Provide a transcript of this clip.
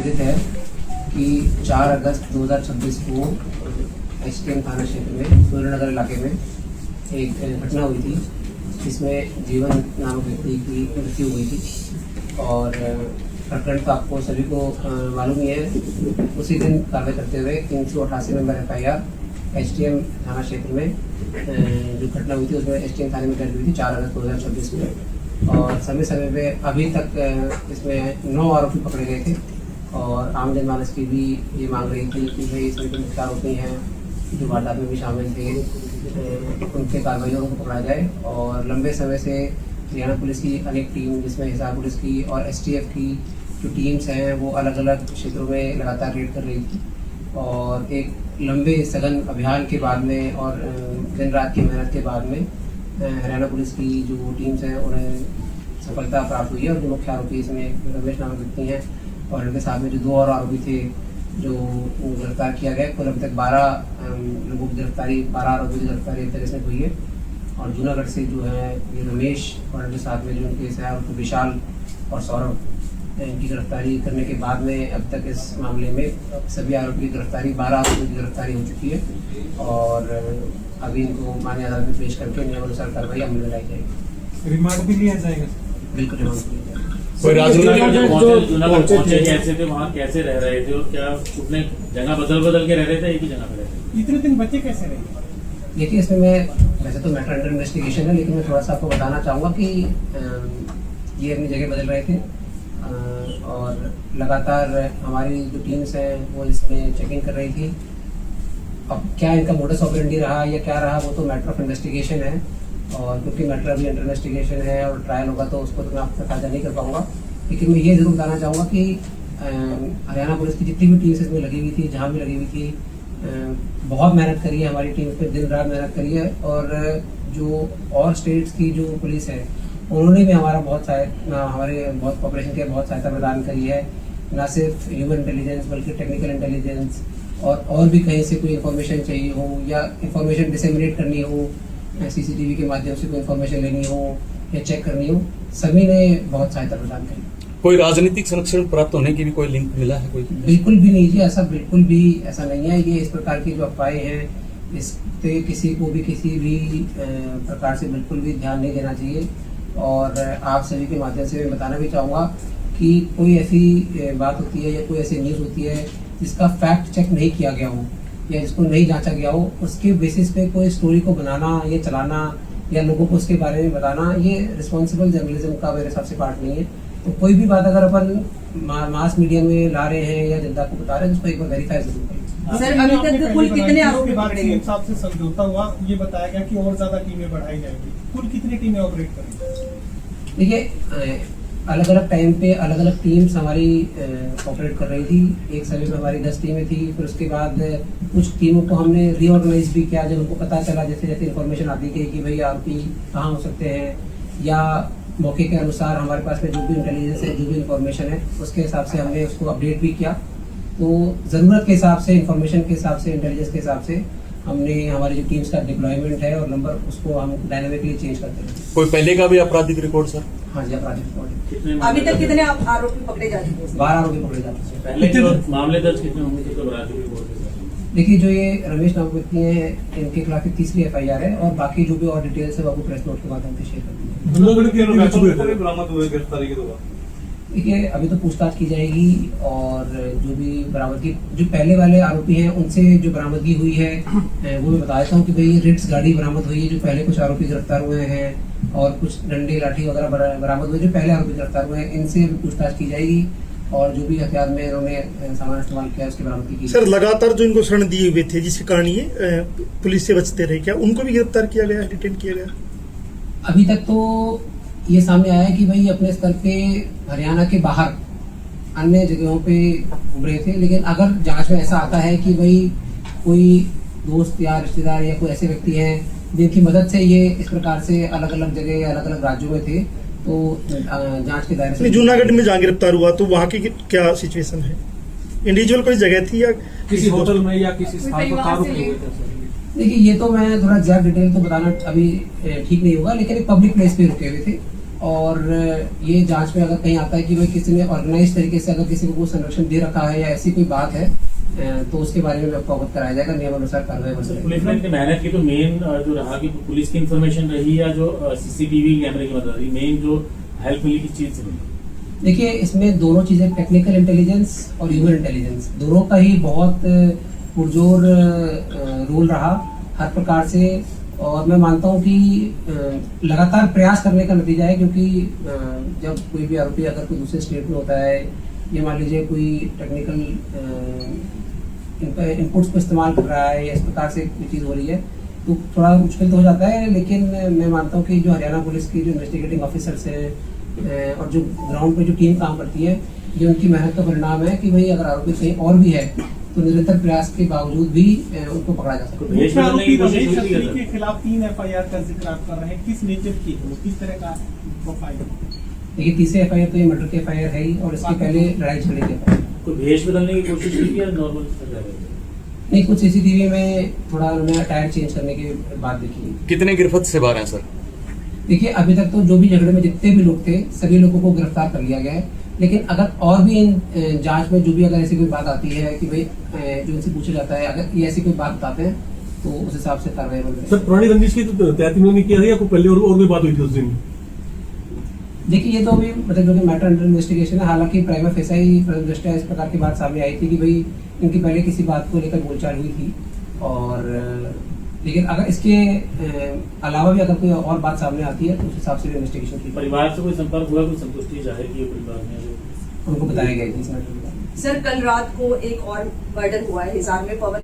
विदित है कि 4 अगस्त 2026 को एसटीएम थाना क्षेत्र में सूर्यनगर इलाके में एक घटना हुई थी जिसमें जीवन नामक व्यक्ति की मृत्यु हुई थी। और प्रकरण तो आपको सभी को मालूम ही है। उसी दिन कार्रवाई करते हुए 388 नंबर FIR एसटीएम थाना क्षेत्र में जो घटना हुई थी उसमें एसटीएम थाने में दर्ज हुई थी 4 अगस्त 2026 में। और समय समय पे अभी तक इसमें 9 आरोपी पकड़े गए थे। और आम जनमानस की भी ये मांग रही थी कि भाई इसमें जो मुख्य आरोपी हैं जो वारदात में भी शामिल थे उनके कार्रवाइयों को पकड़ा जाए। और लंबे समय से हरियाणा पुलिस की अनेक टीम जिसमें हिसार पुलिस की और STF की जो टीम्स हैं वो अलग अलग क्षेत्रों में लगातार रेड कर रही थी। और एक लंबे सघन अभियान के बाद में और दिन रात की मेहनत के बाद में हरियाणा पुलिस की जो टीम्स हैं उन्हें सफलता प्राप्त हुई है। और जो मुख्य आरोपी इसमें रमेश नामक व्यक्ति हैं और उनके साथ में जो 2 और आरोपी थे जो गिरफ्तार किया गया। कुल अभी तक 12 लोगों की गिरफ्तारी 12 आरोपियों की गिरफ्तारी अब तक इसमें हुई है। और जूनागढ़ से जो है ये रमेश और उनके साथ में जो उनके सहयोगी विशाल और सौरभ इनकी गिरफ्तारी करने के बाद में अब तक इस मामले में सभी आरोपी की गिरफ्तारी 12 आरोपियों की गिरफ्तारी हो चुकी है। और अभी इनको मान्य अदालत में पेश करके नियमानुसार कार्रवाई अमल में लाई जाएगी। रिमांड भी लिया जाएगा? बिल्कुल रिमांड लिया जाएगा। कोई राजनीतिक कैसे थे, वहाँ कैसे रह रहे थे और क्या अपने जगह बदल के रह रहे थे, एक ही जगह पे रहते थे? इतने दिन बच्चे कैसे रहे? देखिए इसमें मैं वैसे तो मैटर अंडर इन्वेस्टिगेशन है लेकिन मैं थोड़ा सा आपको बताना चाहूँगा कि ये अपनी जगह बदल रहे थे। और लगातार हमारी जो टीम्स हैं वो इसमें चेकिंग कर रही थी। अब क्या इनका मोडस ऑपरेंडी रहा या क्या रहा वो तो मैटर ऑफ इन्वेस्टिगेशन है। और क्योंकि मैटर अभी अंडर इन्वेस्टिगेशन है और ट्रायल होगा तो उसको तो मैं आपको साझा नहीं कर पाऊँगा। लेकिन मैं ये ज़रूर बताना चाहूँगा कि हरियाणा पुलिस की जितनी भी टीम्स इसमें लगी हुई थी, जहाँ भी लगी हुई थी, बहुत मेहनत करी है हमारी टीम पे, दिन रात मेहनत करी है। और जो और स्टेट्स की जो पुलिस है उन्होंने भी हमारे बहुत कॉपरेशन के बहुत सहायता प्रदान करी है। ना सिर्फ ह्यूमन इंटेलिजेंस बल्कि टेक्निकल इंटेलिजेंस और भी कहीं से कोई इन्फॉर्मेशन चाहिए हो या इन्फॉर्मेशन डिसेमिनेट करनी हो, CCTV के माध्यम से कोई इन्फॉर्मेशन लेनी हो या चेक करनी हो, सभी ने बहुत सहायता प्रदान करी। कोई राजनीतिक संरक्षण प्राप्त होने की भी कोई लिंक मिला है? कोई बिल्कुल भी नहीं जी, ऐसा बिल्कुल भी ऐसा नहीं है। ये इस प्रकार की जो अफवाहें हैं इससे किसी को भी किसी भी प्रकार से बिल्कुल भी ध्यान नहीं देना चाहिए। और आप सभी के माध्यम से मैं बताना भी चाहूँगा कि कोई ऐसी बात होती है या कोई ऐसी न्यूज़ होती है जिसका फैक्ट चेक नहीं किया गया हो या जिसको नहीं जांचा गया हो, उसके बेसिस पे कोई स्टोरी को बनाना या चलाना या लोगों को उसके बारे में बताना, ये रिस्पॉन्सिबल जर्नलिज्म का मेरे हिसाब से पार्ट नहीं है। तो कोई भी बात अगर अपन मास मीडिया में ला रहे हैं या जनता को बता रहे हैं तो उसको एक बार वेरीफाई जरूर करें। सर अभी तक कुल कितने आरोपी पकड़े गए? साहब से समझौता हुआ, ये बताया गया कि और ज्यादा टीमें बढ़ाई जाएंगी। कुल कितनी टीमें ऑपरेट करेंगी? देखिए अलग अलग टाइम पे अलग अलग टीम्स हमारी ऑपरेट कर रही थी। एक समय पे हमारी 10 टीमें थी, फिर उसके बाद कुछ टीमों को हमने रीऑर्गेनाइज भी किया जब उनको पता चला, जैसे जैसे इन्फॉर्मेशन आती गई कि भाई आरोपी कहाँ हो सकते हैं या मौके के अनुसार हमारे पास में जो भी इंटेलिजेंस है, जो भी इन्फॉर्मेशन है, उसके हिसाब से हमने उसको अपडेट भी किया। तो ज़रूरत के हिसाब से, इन्फॉर्मेशन के हिसाब से, इंटेलिजेंस के हिसाब से हमने हमारी जो टीम्स का डिप्लॉयमेंट है और नंबर उसको हम डायनामिकली चेंज करते हैं। कोई पहले का भी आपराधिक रिकॉर्ड सर? हाँ जी, आपराधिक रिकॉर्ड। अभी तक कितने आरोपी पकड़े जा चुके हैं? 12 आरोपी पकड़े जाते हैं। पहले जो मामले दर्ज कितने होंगे तो आपराधिक रिकॉर्ड? देखिए जो ये रमेश नामक व्यक्ति हैं इनके खिलाफ 3री FIR है और बाकी जो भी और डिटेल्स है वो आपको प्रेस नोट के माध्यम से शेयर कर दी। देखिए अभी तो पूछताछ की जाएगी और जो भी बरामदगी जो पहले वाले आरोपी हैं उनसे जो बरामदगी हुई है वो मैं बता देता हूँ कि भाई रिट्स गाड़ी बरामद हुई है जो पहले कुछ आरोपी गिरफ्तार हुए हैं और कुछ डंडे लाठी वगैरह बरामद हुए जो पहले आरोपी गिरफ्तार हुए हैं, इनसे भी पूछताछ की जाएगी और जो भी हथियार में इन्होंने सामान इस्तेमाल किया उसकी बरामदगी की। सर लगातार जो इनको शरण दिए हुए थे जिसके कारण ये पुलिस से बचते रहे, क्या उनको भी गिरफ्तार किया गया, डिटेन किया गया? अभी तक तो ये सामने आया है कि भाई अपने स्तर पे हरियाणा के बाहर अन्य जगहों पे घूम रहे थे, लेकिन अगर जांच में ऐसा आता है कि भाई कोई दोस्त या रिश्तेदार या कोई ऐसे व्यक्ति हैं जिनकी मदद से ये इस प्रकार से अलग अलग जगह या अलग अलग राज्यों में थे तो जांच के दायरे से। जूनागढ़ में जहाँ गिरफ्तार हुआ तो वहाँ की क्या सिचुएशन है? इंडिविजुअल कोई जगह थी या किसी होटल में या किसी स्थान पर आरोप हुए थे? देखिए ये तो मैं थोड़ा एग्जैक्ट डिटेल तो बताना अभी ठीक नहीं होगा, लेकिन एक पब्लिक प्लेस पे रुके हुए थे और ये जांच में अगर कहीं आता है कि भाई किसी ने ऑर्गेनाइज तरीके से अगर किसी को कोई संरक्षण दे रखा है या ऐसी कोई बात है तो उसके बारे में आपको अवगत कराया जाएगा, नियमानुसार कार्रवाई बन सर, जाएगी। पुलिस ने इतनी मेहनत की तो मेन जो रहा कि पुलिस की इन्फॉर्मेशन रही या जो सीसीटीवी कैमरे की मदद रही, मेन जो हेल्प मिली किस चीज से मिली? देखिए इसमें दोनों चीजें, टेक्निकल इंटेलिजेंस और ह्यूमन इंटेलिजेंस, दोनों का ही बहुत पुरजोर रोल रहा हर प्रकार से। और मैं मानता हूँ कि लगातार प्रयास करने का नतीजा है, क्योंकि जब कोई भी आरोपी अगर कोई दूसरे स्टेट में होता है या मान लीजिए कोई टेक्निकल इनपुट्स को इस्तेमाल कर रहा है या इस प्रकार से कोई चीज़ हो रही है तो थोड़ा मुश्किल तो हो जाता है। लेकिन मैं मानता हूँ कि जो हरियाणा पुलिस की जो इन्वेस्टिगेटिंग ऑफिसर्स हैं और जो ग्राउंड पे जो टीम काम करती है, ये उनकी मेहनत का परिणाम है कि भाई अगर आरोपी कहीं और भी है तो निरंतर प्रयास के बावजूद भी उनको पकड़ा जा सकता है। भेष मुख्य बदलने आरोपी की कोशिश रमेश हुई थी खत्री के खिलाफ 3 FIR का जिक्र आप कर रहे हैं, किस नेचर की है वो, किस तरह का प्रोफाइल? देखिए तीसरे FIR तो ये मर्डर के FIR है ही, और इसके पहले लड़ाई झगड़े के FIR। कोई भेष बदलने की कोशिश की या नॉर्मल रह रहे थे? नहीं, कुछ CCTV में थोड़ा उन्होंने अटायर चेंज करने के बाद देखी। कितने गिरफ्त से बाहर हैं सर? देखिए अभी तक तो जो भी झगड़े में जितने भी लोग थे सभी लोगों को गिरफ्तार कर लिया गया है, लेकिन अगर और भी इन जांच में जो भी अगर ऐसी कोई बात आती है कि भाई जो इनसे पूछा जाता है अगर ये ऐसी कोई बात बताते हैं तो उस हिसाब से कार्रवाई बन रही है। सर पुरानी रंजिश की तो तय तीनों ने किया था या कोई पहले और कोई बात हुई थी उस दिन? देखिए ये तो अभी मतलब जो कि मैटर अंडर इन्वेस्टिगेशन है, हालांकि प्राइमा फेसा ही प्रथम दृष्टया इस प्रकार की बात सामने आई थी कि भाई इनकी पहले किसी बात को लेकर बोलचाल हुई थी। और लेकिन अगर इसके अलावा भी अगर कोई और बात सामने आती है तो उस हिसाब से भी इन्वेस्टिगेशन की परिवार से कोई संपर्क हुआ, कोई संतुष्टि जाहिर की है परिवार ने? उनको बताया गया है इस मैटर के बारे में। सर कल रात को एक और मर्डर हुआ है हिसार में, पवन